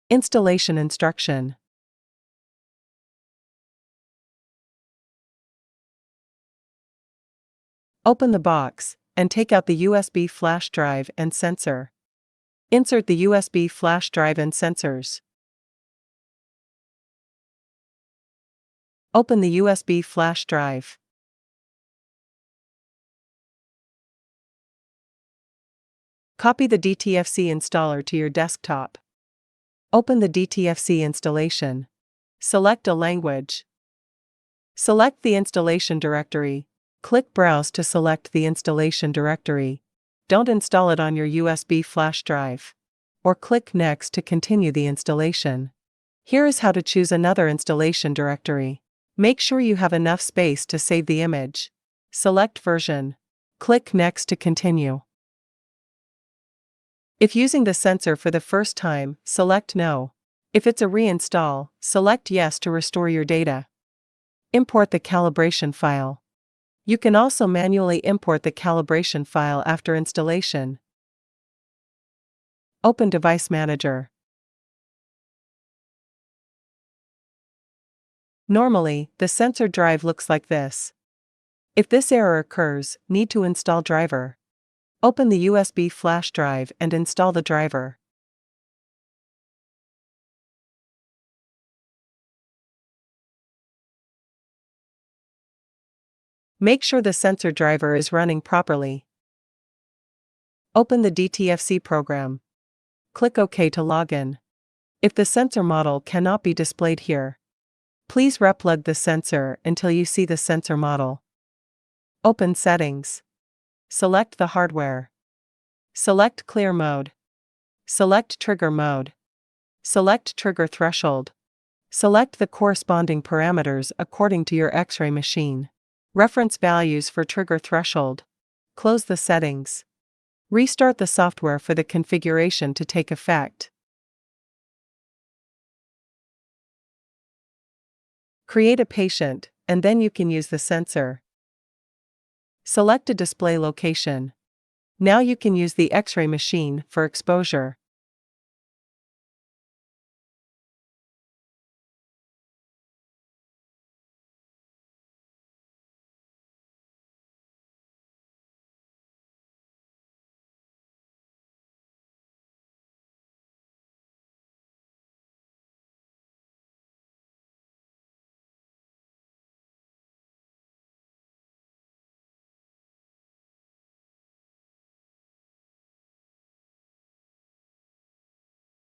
Installation instruction. Open the box, and take out the USB flash drive and sensor. Insert the USB flash drive and sensors. Open the USB flash drive. Copy the DTFC installer to your desktop. Open the DTFC installation. Select a language. Select the installation directory. Click Browse to select the installation directory. Don't install it on your USB flash drive. Or click Next to continue the installation. Here is how to choose another installation directory. Make sure you have enough space to save the image. Select Version. Click Next to continue. If using the sensor for the first time, select No. If it's a reinstall, select Yes to restore your data. Import the calibration file. You can also manually import the calibration file after installation. Open Device Manager. Normally, the sensor drive looks like this. If this error occurs, need to install driver. Open the USB flash drive and install the driver. Make sure the sensor driver is running properly. Open the DTFC program. Click OK to log in. If the sensor model cannot be displayed here, please replug the sensor until you see the sensor model. Open Settings. Select the hardware. Select Clear Mode. Select Trigger Mode. Select Trigger Threshold. Select the corresponding parameters according to your X-ray machine. Reference values for trigger threshold. Close the settings. Restart the software for the configuration to take effect. Create a patient, and then you can use the sensor. Select a display location. Now you can use the X-ray machine for exposure.